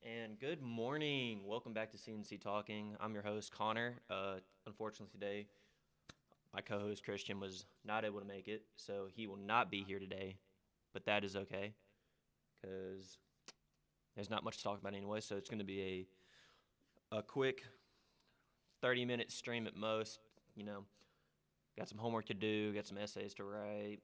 And good morning. Welcome back to CNC Talking. I'm your host, Connor. Unfortunately, today, my co host, Christian, was not able to make it, so he will not be here today. But that is okay because there's not much to talk about anyway, so it's going to be a quick 30-minute stream at most. You know, got some homework to do, got some essays to write,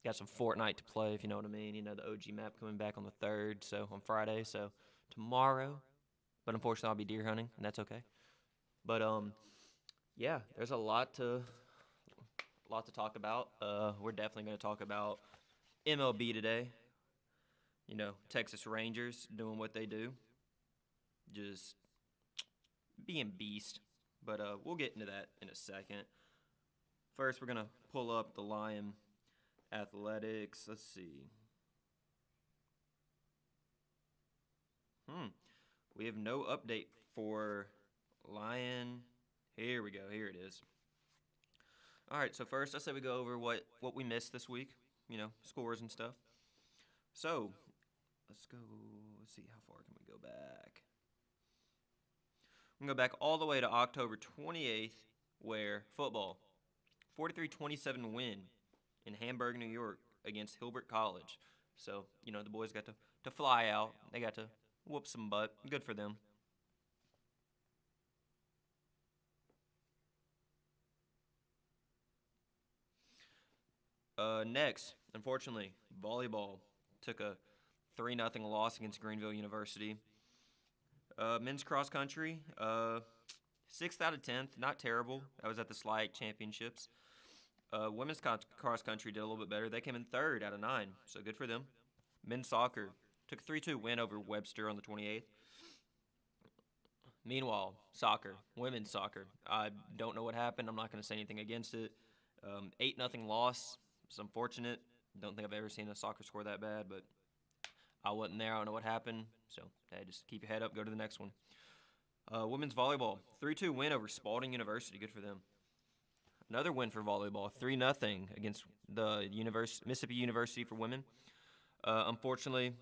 got some Fortnite to play, if you know what I mean. You know, the OG map coming back on the 3rd, so on Friday, so tomorrow. But unfortunately, I'll be deer hunting, and that's okay. But yeah, there's a lot to talk about. We're definitely going to talk about MLB today. You know, Texas Rangers doing what they do, just being beast. But we'll get into that in a second. First, we're gonna pull up the Lion Athletics. Let's see. We have no update for Lion. Here we go. Here it is. All right. So first, I said we go over what we missed this week. You know, scores and stuff. So let's go. Let's see how far can we go back. We can go back all the way to October 28th, where football 43-27 win in Hamburg, New York, against Hilbert College. So you know the boys got to fly out. They got to whoop some butt. Good for them. Next, unfortunately, volleyball took a 3-0 loss against Greenville University. Men's cross country, 6th out of 10th, not terrible. I was at the SLAC championships. Women's cross country did a little bit better. They came in 3rd out of 9, so good for them. Men's soccer took a 3-2 win over Webster on the 28th. Meanwhile, women's soccer, I don't know what happened. I'm not going to say anything against it. 8-0 loss. It's unfortunate. Don't think I've ever seen a soccer score that bad, but I wasn't there. I don't know what happened. So, hey, just keep your head up. Go to the next one. Women's volleyball, 3-2 win over Spalding University. Good for them. Another win for volleyball, 3-0 against the Mississippi University for women. Unfortunately,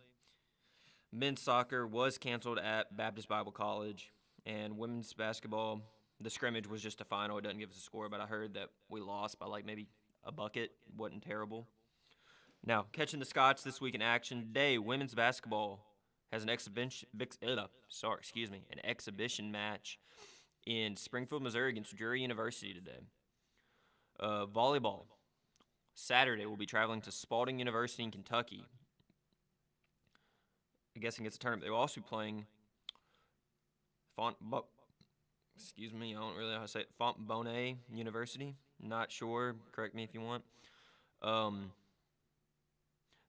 men's soccer was canceled at Baptist Bible College, and women's basketball, the scrimmage was just a final. It doesn't give us a score, but I heard that we lost by like maybe a bucket. It wasn't terrible. Now, catching the Scots this week in action today, women's basketball has an exhibition match in Springfield, Missouri against Drury University today. Volleyball, Saturday we'll be traveling to Spalding University in Kentucky. I'm guessing it's a tournament. They'll also be playing I don't really know how to say it. Fontbonnet University. Not sure. Correct me if you want.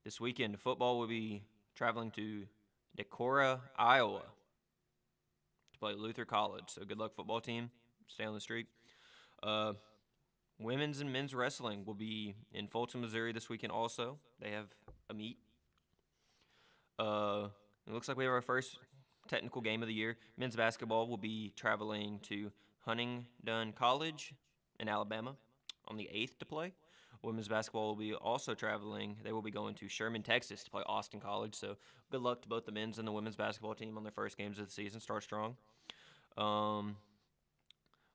This weekend, football will be traveling to Decorah, Iowa to play Luther College. So good luck, football team. Stay on the streak. Women's and men's wrestling will be in Fulton, Missouri this weekend also. They have a meet. It looks like we have our first technical game of the year. Men's basketball will be traveling to Huntingdon College in Alabama on the 8th to play. Women's basketball will be also traveling. They will be going to Sherman, Texas to play Austin College. So good luck to both the men's and the women's basketball team on their first games of the season. Start strong.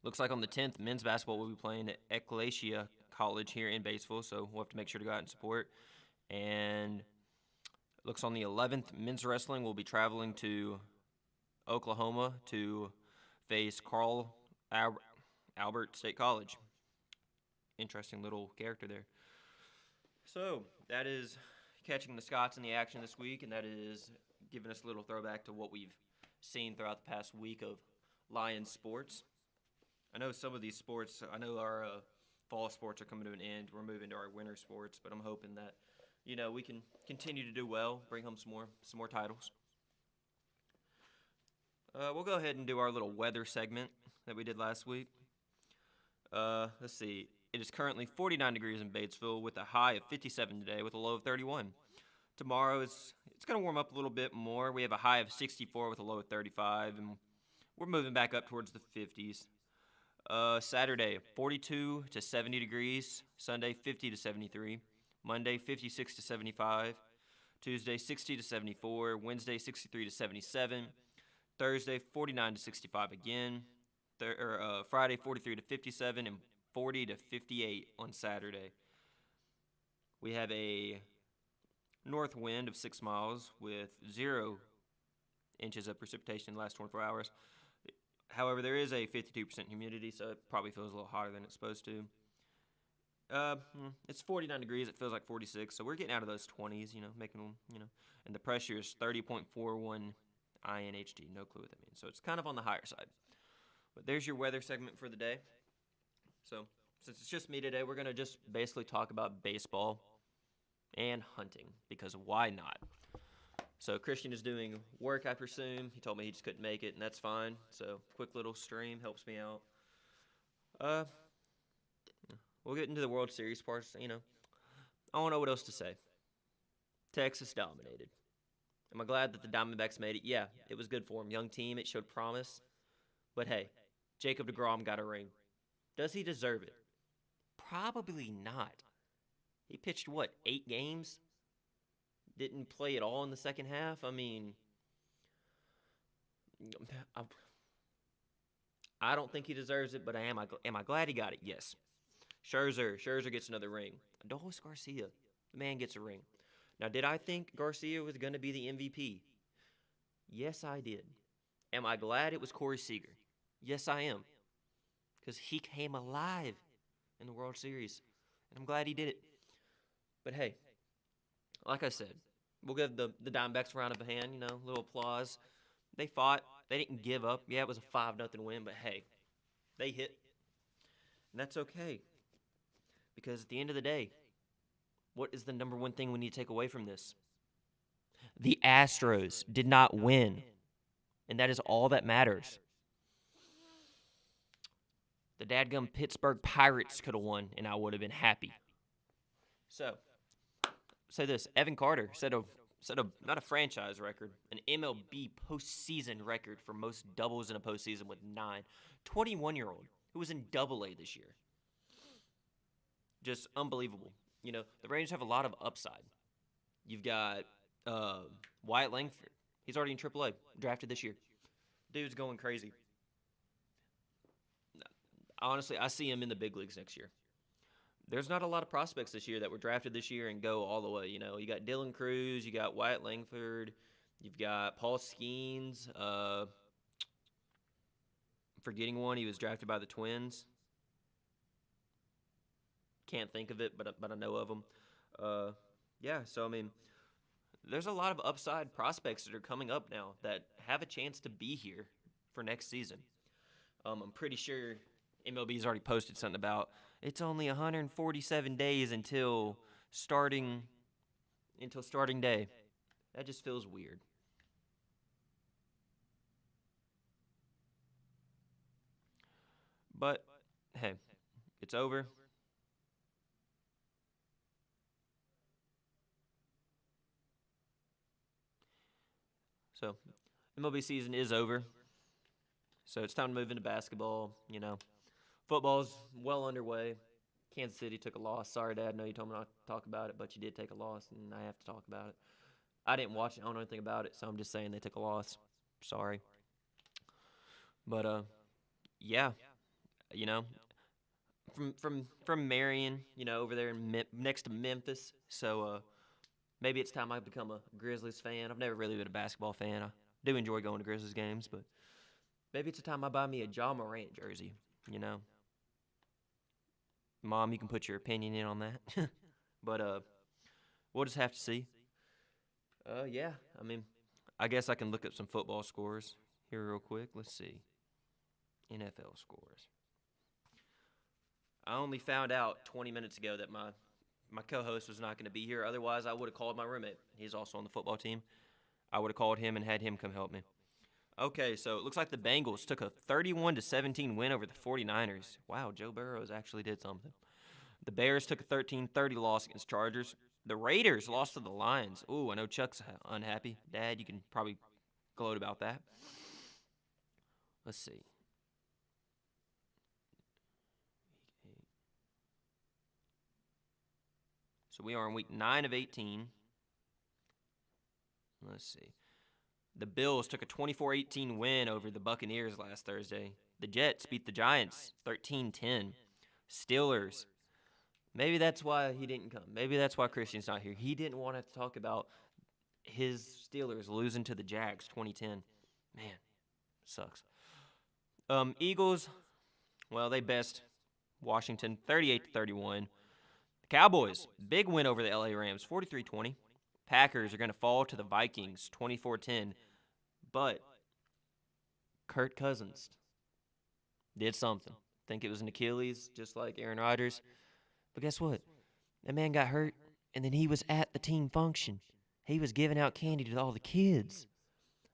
Looks like on the 10th, men's basketball will be playing at Ecclesia College here in Batesville. So we'll have to make sure to go out and support. And looks on the 11th, men's wrestling will be traveling to Oklahoma to face Carl Albert State College. Interesting little character there. So that is catching the Scots in the action this week, and that is giving us a little throwback to what we've seen throughout the past week of Lions sports. I know some of these sports, I know our fall sports are coming to an end. We're moving to our winter sports, but I'm hoping that we can continue to do well, bring home some more titles. We'll go ahead and do our little weather segment that we did last week. Let's see. It is currently 49 degrees in Batesville with a high of 57 today with a low of 31. Tomorrow it's going to warm up a little bit more. We have a high of 64 with a low of 35, and we're moving back up towards the 50s. Saturday, 42 to 70 degrees. Sunday, 50 to 73. Monday, 56 to 75. Tuesday, 60 to 74. Wednesday, 63 to 77. Thursday, 49 to 65 again. Friday, 43 to 57, and 40 to 58 on Saturday. We have a north wind of 6 miles with 0 inches of precipitation in the last 24 hours. However, there is a 52% humidity, so it probably feels a little hotter than it's supposed to. It's 49 degrees. It feels like 46, so we're getting out of those 20s, making them, and the pressure is 30.41 INHD. No clue what that means. So it's kind of on the higher side. But there's your weather segment for the day. So since it's just me today, we're going to just basically talk about baseball and hunting, because why not? So Christian is doing work, I presume. He told me he just couldn't make it, and that's fine. So quick little stream helps me out. We'll get into the World Series parts. I don't know what else to say. Texas dominated. Am I glad that the Diamondbacks made it? Yeah, it was good for them. Young team, it showed promise. But hey, Jacob deGrom got a ring. Does he deserve it? Probably not. He pitched, 8 games? Didn't play at all in the second half? I mean, I don't think he deserves it, but am I glad he got it? Yes. Scherzer gets another ring. Adolis Garcia, the man gets a ring. Now, did I think Garcia was going to be the MVP? Yes, I did. Am I glad it was Corey Seager? Yes, I am. Because he came alive in the World Series, and I'm glad he did it. But hey, like I said, we'll give the Diamondbacks a round of a hand, a little applause. They fought. They didn't give up. Yeah, it was a 5-0 win, but hey, they hit. And that's okay. Because at the end of the day, what is the number one thing we need to take away from this? The Astros did not win. And that is all that matters. The dadgum Pittsburgh Pirates could have won, and I would have been happy. So, say this. Evan Carter set a not a franchise record, an MLB postseason record for most doubles in a postseason with 9. 21-year-old who was in Double-A this year. Just unbelievable. The Rangers have a lot of upside. You've got Wyatt Langford. He's already in Triple-A, drafted this year. Dude's going crazy. Honestly, I see him in the big leagues next year. There's not a lot of prospects this year that were drafted this year and go all the way. You got Dylan Cruz, you got Wyatt Langford, you've got Paul Skeens. Forgetting one, he was drafted by the Twins. Can't think of it, but I know of him. So I mean, there's a lot of upside prospects that are coming up now that have a chance to be here for next season. I'm pretty sure MLB's already posted something about it's only 147 days until starting day. That just feels weird. But hey, it's over. So, MLB season is over. So it's time to move into basketball. Football's well underway. Kansas City took a loss. Sorry, Dad. I know you told me not to talk about it, but you did take a loss, and I have to talk about it. I didn't watch it. I don't know anything about it, so I'm just saying they took a loss. Sorry. But, yeah. From Marion, over there next to Memphis. So, maybe it's time I become a Grizzlies fan. I've never really been a basketball fan. I do enjoy going to Grizzlies games, but maybe it's the time I buy me a Ja Morant jersey, Mom, you can put your opinion in on that. But we'll just have to see. Yeah, I mean, I guess I can look up some football scores here real quick. Let's see. NFL scores. I only found out 20 minutes ago that my co-host was not going to be here. Otherwise, I would have called my roommate. He's also on the football team. I would have called him and had him come help me. Okay, so it looks like the Bengals took a 31-17 win over the 49ers. Wow, Joe Burrows actually did something. The Bears took a 13-30 loss against Chargers. The Raiders lost to the Lions. Ooh, I know Chuck's unhappy. Dad, you can probably gloat about that. Let's see. So we are in week 9 of 18. Let's see. The Bills took a 24-18 win over the Buccaneers last Thursday. The Jets beat the Giants 13-10. Steelers. Maybe that's why he didn't come. Maybe that's why Christian's not here. He didn't want to talk about his Steelers losing to the Jags 2010. Man, sucks. Eagles, well, they best Washington 38-31. The Cowboys, big win over the LA Rams 43-20. Packers are going to fall to the Vikings 24-10. But Kirk Cousins did something. Think it was an Achilles, just like Aaron Rodgers. But guess what? That man got hurt, and then he was at the team function. He was giving out candy to all the kids.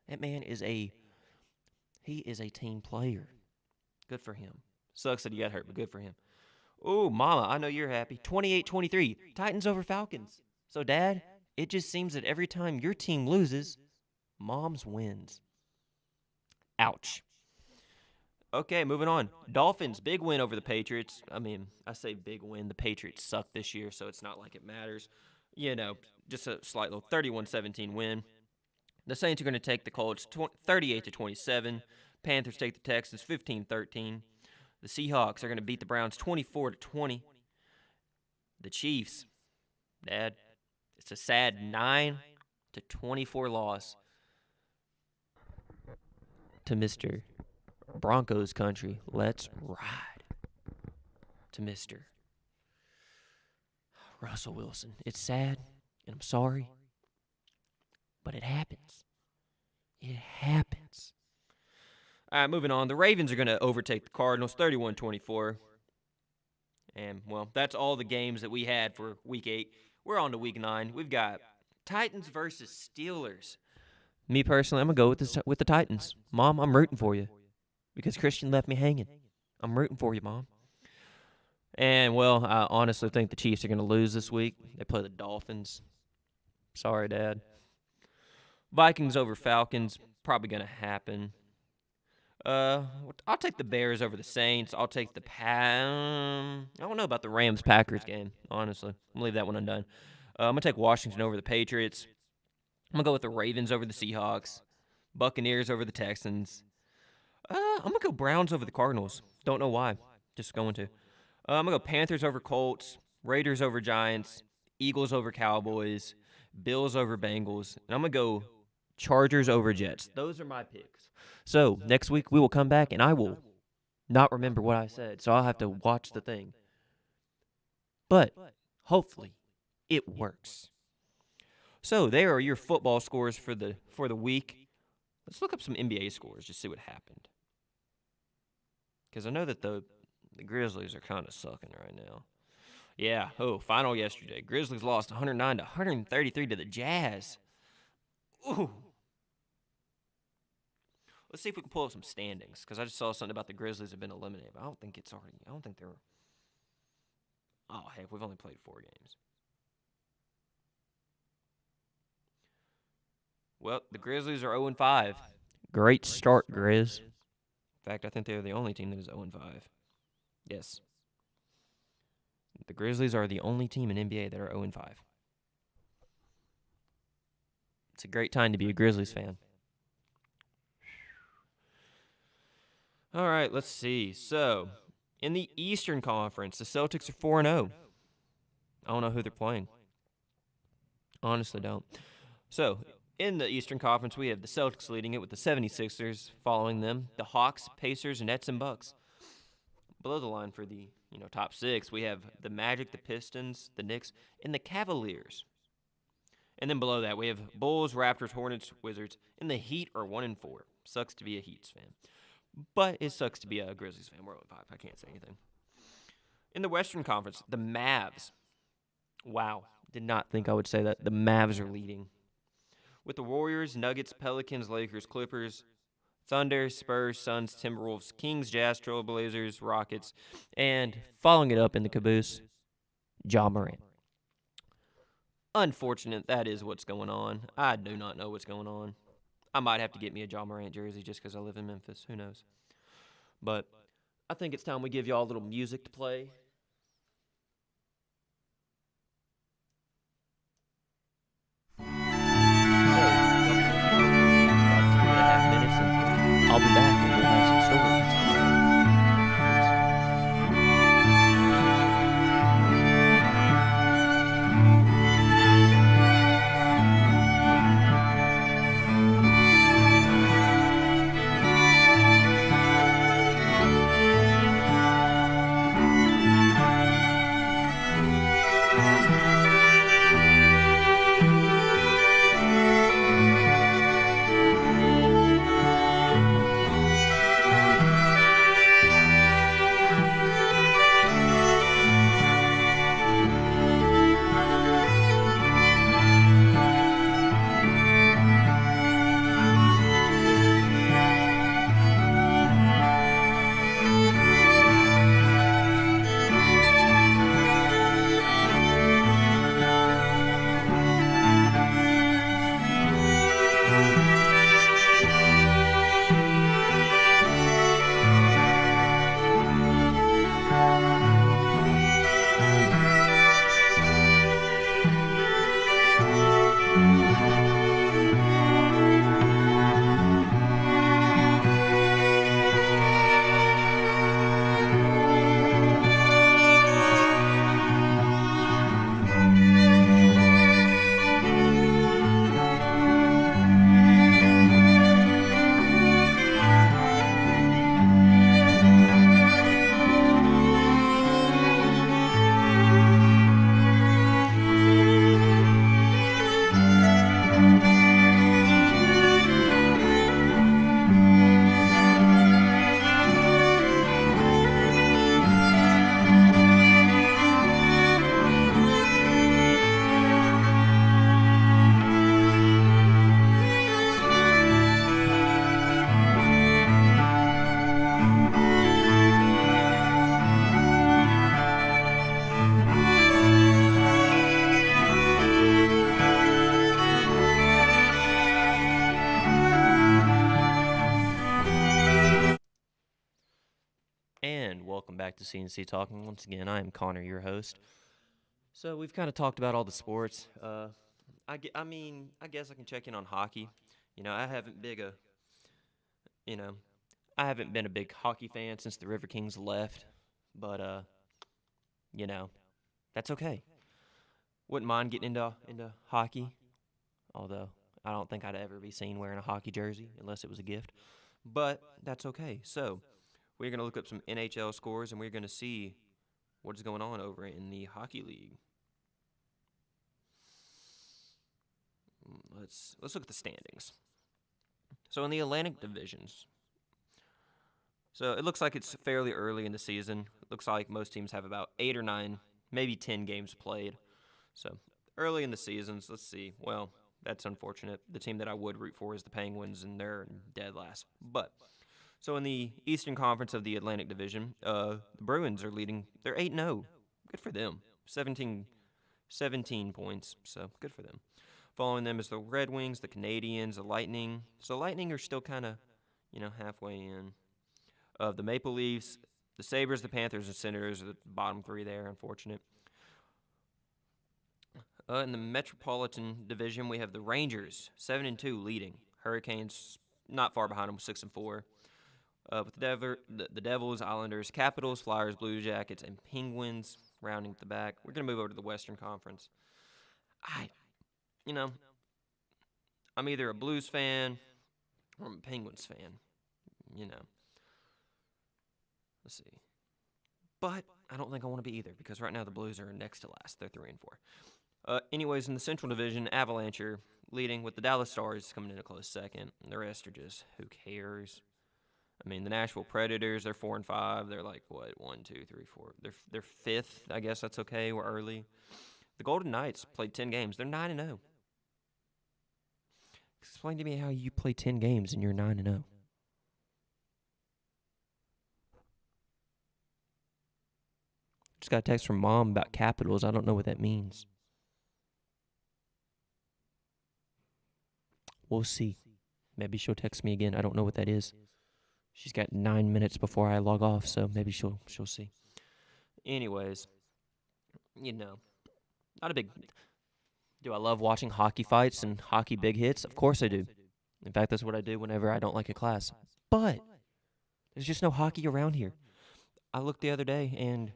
That man is a team player. Good for him. Sucks that he got hurt, but good for him. Oh, mama, I know you're happy. 28-23, Titans over Falcons. So, Dad, it just seems that every time your team loses, Mom's wins. Ouch. Okay, moving on. Dolphins, big win over the Patriots. I mean, I say big win. The Patriots suck this year, so it's not like it matters. You know, just a slight little 31-17 win. The Saints are going to take the Colts 38-27. Panthers take the Texans 15-13. The Seahawks are going to beat the Browns 24-20. The Chiefs, Dad, it's a sad 9-24 loss to Mr. Broncos country. Let's ride. To Mr. Russell Wilson. It's sad, and I'm sorry, but it happens. It happens. All right, moving on. The Ravens are going to overtake the Cardinals 31-24. And, well, that's all the games that we had for Week 8. We're on to Week 9. We've got Titans versus Steelers. Me personally, I'm going to go with the Titans. Mom, I'm rooting for you because Christian left me hanging. I'm rooting for you, Mom. And, well, I honestly think the Chiefs are going to lose this week. They play the Dolphins. Sorry, Dad. Vikings over Falcons, probably going to happen. I'll take the Bears over the Saints. I'll take the I don't know about the Rams-Packers game, honestly. I'm going to leave that one undone. I'm going to take Washington over the Patriots. I'm going to go with the Ravens over the Seahawks. Buccaneers over the Texans. I'm going to go Browns over the Cardinals. Don't know why. Just going to. I'm going to go Panthers over Colts. Raiders over Giants. Eagles over Cowboys. Bills over Bengals. And I'm going to go Chargers over Jets. Those are my picks. So, next week we will come back and I will not remember what I said. So I'll have to watch the thing. But, hopefully, it works. So, there are your football scores for the week. Let's look up some NBA scores, just see what happened. Because I know that the Grizzlies are kind of sucking right now. Yeah, final yesterday. Grizzlies lost 109-133 to the Jazz. Ooh. Let's see if we can pull up some standings, because I just saw something about the Grizzlies have been eliminated. But I don't think they're... Oh, heck, we've only played 4 games. Well, the Grizzlies are 0-5. Great start, Grizz. In fact, I think they're the only team that is 0-5. Yes. The Grizzlies are the only team in NBA that are 0-5. It's a great time to be a Grizzlies fan. All right, let's see. So, in the Eastern Conference, the Celtics are 4-0. I don't know who they're playing. Honestly, don't. So, in the Eastern Conference, we have the Celtics leading it with the 76ers following them, the Hawks, Pacers, Nets, and Bucks. Below the line for the top 6, we have the Magic, the Pistons, the Knicks, and the Cavaliers. And then below that, we have Bulls, Raptors, Hornets, Wizards, and the Heat are 1-4. Sucks to be a Heats fan. But it sucks to be a Grizzlies fan. We're 0-5. I can't say anything. In the Western Conference, the Mavs. Wow. Did not think I would say that. The Mavs are leading. With the Warriors, Nuggets, Pelicans, Lakers, Clippers, Thunder, Spurs, Suns, Timberwolves, Kings, Jazz, Trailblazers, Rockets, and following it up in the caboose, Ja Morant. Unfortunate, that is what's going on. I do not know what's going on. I might have to get me a Ja Morant jersey just because I live in Memphis. Who knows? But I think it's time we give y'all a little music to play. So, I'll be back and we'll have some stories. And welcome back to CNC Talking. Once again, I am Connor, your host. So we've kind of talked about all the sports. I guess I can check in on hockey. You know, you know, I haven't been a big hockey fan since the River Kings left, but you know, that's okay. Wouldn't mind getting into hockey, although I don't think I'd ever be seen wearing a hockey jersey unless it was a gift. But that's okay. So we're going to look up some NHL scores, and we're going to see what is going on over in the Hockey League. Let's look at the standings. So in the Atlantic divisions, so it looks like it's fairly early in the season. It looks like most teams have about 8 or 9, maybe 10 games played. So early in the seasons, let's see. Well, that's unfortunate. The team that I would root for is the Penguins, and they're dead last. But so in the Eastern Conference of the Atlantic Division, the Bruins are leading. They're 8-0. Good for them. 17 points, so good for them. Following them is the Red Wings, the Canadiens, the Lightning. So Lightning are still kind of, halfway in. The Maple Leafs, the Sabres, the Panthers, and Senators are the bottom three there, unfortunate. In the Metropolitan Division, we have the Rangers, 7-2, leading. Hurricanes not far behind them, 6-4. With the Devils, Islanders, Capitals, Flyers, Blue Jackets, and Penguins rounding at the back. We're going to move over to the Western Conference. I'm either a Blues fan or I'm a Penguins fan. Let's see. But I don't think I want to be either because right now the Blues are next to last. They're 3-4. Anyways, in the Central Division, Avalanche are leading with the Dallas Stars coming in a close second. The rest are just, who cares? I mean, the Nashville Predators, they're 4-5. They're like, what, 1, 2, 3, 4. They're fifth. I guess that's okay. We're early. The Golden Knights played 10 games. They're 9-0. Explain to me how you play 10 games and you're 9-0. Just got a text from Mom about Capitals. I don't know what that means. We'll see. Maybe she'll text me again. I don't know what that is. She's got 9 minutes before I log off, so maybe she'll see. Anyways, not a big. Do I love watching hockey fights and hockey big hits? Of course I do. In fact, that's what I do whenever I don't like a class. But there's just no hockey around here. I looked the other day, and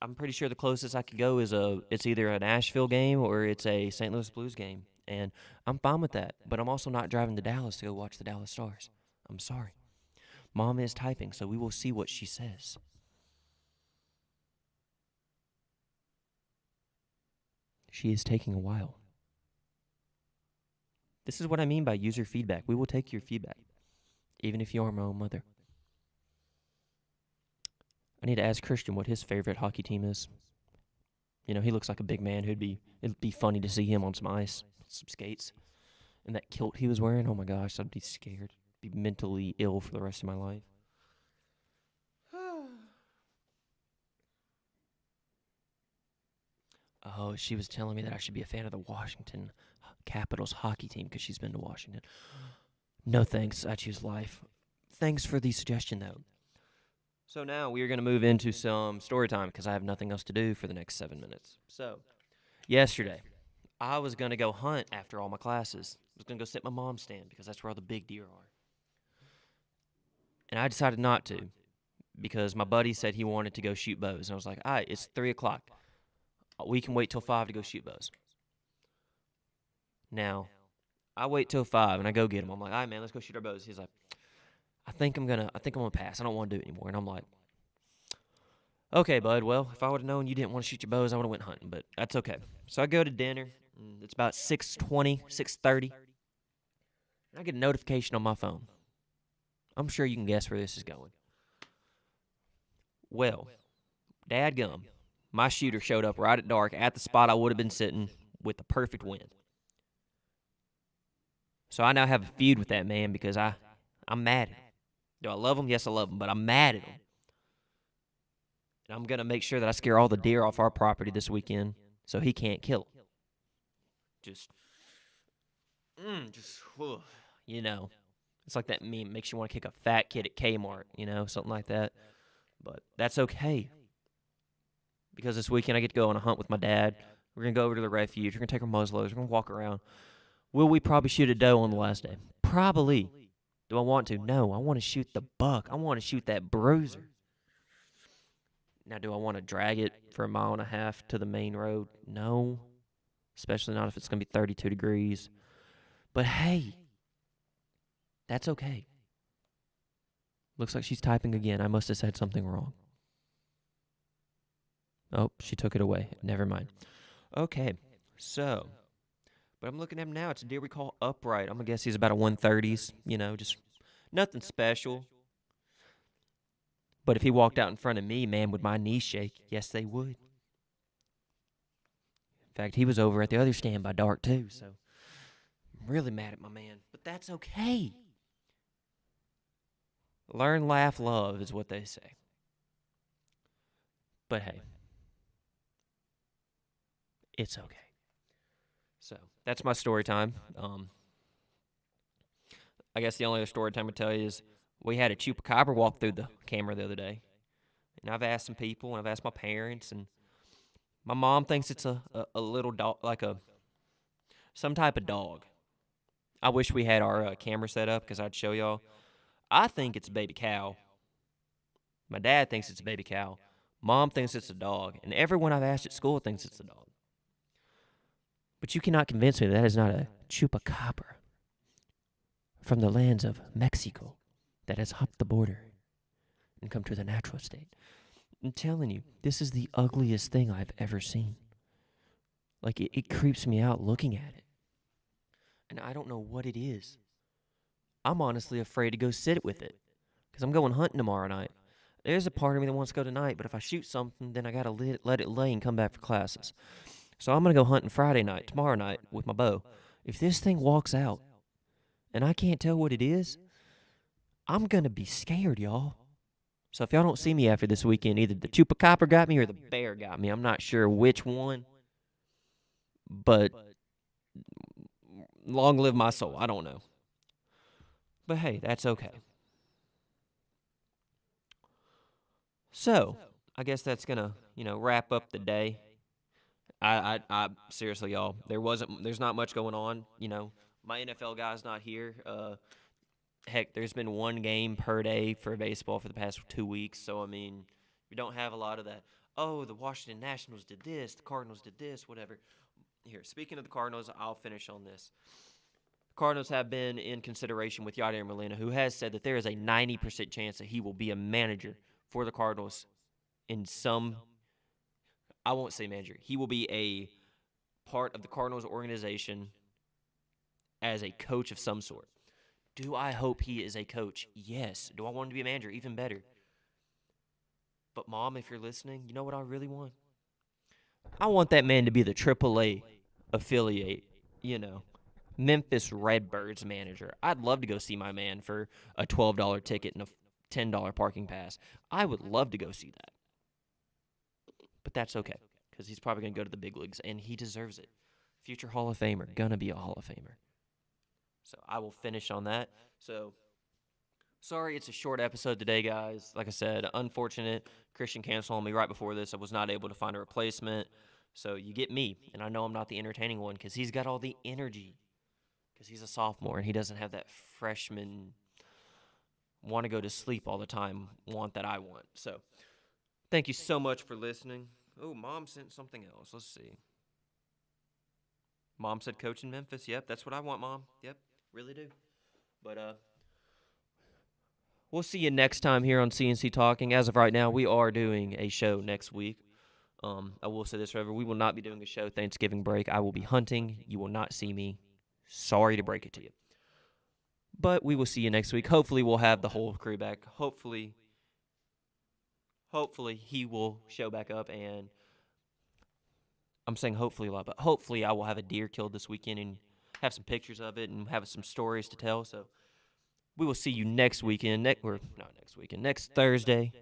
I'm pretty sure the closest I could go is it's either an Asheville game or it's a St. Louis Blues game, and I'm fine with that. But I'm also not driving to Dallas to go watch the Dallas Stars. I'm sorry. Mom is typing, so we will see what she says. She is taking a while. This is what I mean by user feedback. We will take your feedback, even if you are my own mother. I need to ask Christian what his favorite hockey team is. You know, he looks like a big man. It'd be funny to see him on some ice, some skates, and that kilt he was wearing. Oh my gosh, I'd be scared. Be mentally ill for the rest of my life. Oh, she was telling me that I should be a fan of the Washington Capitals hockey team because she's been to Washington. No thanks. I choose life. Thanks for the suggestion, though. So now we are going to move into some story time because I have nothing else to do for the next 7 minutes. So, yesterday, I was going to go hunt after all my classes. I was going to go sit in my mom's stand because that's where all the big deer are. And I decided not to because my buddy said he wanted to go shoot bows. And I was like, all right, it's 3 o'clock. We can wait till 5 to go shoot bows. Now, I wait till 5 and I go get him. I'm like, all right, man, let's go shoot our bows. He's like, I think I'm gonna pass. I don't want to do it anymore. And I'm like, okay, bud. Well, if I would have known you didn't want to shoot your bows, I would have went hunting. But that's okay. So I go to dinner. It's about 6:20, 6:30. And I get a notification on my phone. I'm sure you can guess where this is going. Well, dadgum, my shooter showed up right at dark at the spot I would have been sitting with the perfect wind. So I now have a feud with that man because I'm mad at him. Do I love him? Yes, I love him, but I'm mad at him. And I'm going to make sure that I scare all the deer off our property this weekend so he can't kill them. You know, it's like that meme, makes you want to kick a fat kid at Kmart, you know, something like that. But that's okay. Because this weekend I get to go on a hunt with my dad. We're going to go over to the refuge. We're going to take our muzzleloaders. We're going to walk around. Will we probably shoot a doe on the last day? Probably. Do I want to? No. I want to shoot the buck. I want to shoot that bruiser. Now, do I want to drag it for 1.5 miles to the main road? No. Especially not if it's going to be 32 degrees. But hey, that's okay. Looks like she's typing again. I must have said something wrong. Oh, she took it away. Never mind. Okay, so, but I'm looking at him now. It's a deer we call upright. I'm going to guess he's about a 130s, you know, just nothing special. But if he walked out in front of me, man, would my knees shake? Yes, they would. In fact, he was over at the other stand by dark, too, so I'm really mad at my man. But that's okay. Learn, laugh, love is what they say. But hey, it's okay. So that's my story time. I guess the only other story time to tell you is we had a chupacabra walk through the camera the other day. And I've asked some people, and I've asked my parents, and my mom thinks it's a little dog, like some type of dog. I wish we had our camera set up because I'd show y'all. I think it's a baby cow. My dad thinks it's a baby cow. Mom thinks it's a dog. And everyone I've asked at school thinks it's a dog. But you cannot convince me that is not a chupacabra from the lands of Mexico that has hopped the border and come to the natural state. I'm telling you, this is the ugliest thing I've ever seen. Like, it creeps me out looking at it. And I don't know what it is. I'm honestly afraid to go sit with it because I'm going hunting tomorrow night. There's a part of me that wants to go tonight, but if I shoot something, then I got to let it lay and come back for classes. So I'm going to go hunting Friday night, tomorrow night, with my bow. If this thing walks out and I can't tell what it is, I'm going to be scared, y'all. So if y'all don't see me after this weekend, either the chupacabra got me or the bear got me. I'm not sure which one, but long live my soul. I don't know. But hey, that's okay. So, I guess that's gonna, wrap up the day. I seriously, y'all, there's not much going on, My NFL guy's not here. Heck, there's been one game per day for baseball for the past 2 weeks. So, I mean, we don't have a lot of that. Oh, the Washington Nationals did this, the Cardinals did this, whatever. Here, speaking of the Cardinals, I'll finish on this. Cardinals have been in consideration with Yadier Molina, who has said that there is a 90% chance that he will be a manager for the Cardinals in some, I won't say manager, he will be a part of the Cardinals organization as a coach of some sort. Do I hope he is a coach? Yes. Do I want him to be a manager? Even better. But, Mom, if you're listening, you know what I really want? I want that man to be the AAA affiliate, Memphis Redbirds manager. I'd love to go see my man for a $12 ticket and a $10 parking pass. I would love to go see that. But that's okay, because he's probably going to go to the big leagues, and he deserves it. Future Hall of Famer. Gonna be a Hall of Famer. So I will finish on that. So, sorry it's a short episode today, guys. Like I said, unfortunate. Christian canceled on me right before this. I was not able to find a replacement. So you get me, and I know I'm not the entertaining one because he's got all the energy. Because he's a sophomore, and he doesn't have that freshman want to go to sleep all the time want that I want. So, thank you so much for listening. Oh, Mom sent something else. Let's see. Mom said coach in Memphis. Yep, that's what I want, Mom. Yep, really do. But, we'll see you next time here on CNC Talking. As of right now, we are doing a show next week. I will say this forever. We will not be doing a show Thanksgiving break. I will be hunting. You will not see me. Sorry to break it to you. But we will see you next week. Hopefully we'll have the whole crew back. Hopefully he will show back up, and I'm saying hopefully a lot, but hopefully I will have a deer killed this weekend and have some pictures of it and have some stories to tell. So we will see you next weekend, next Thursday,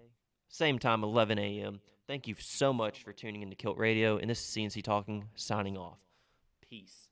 same time, 11 a.m. Thank you so much for tuning into Kilt Radio, and this is CNC Talking, signing off. Peace.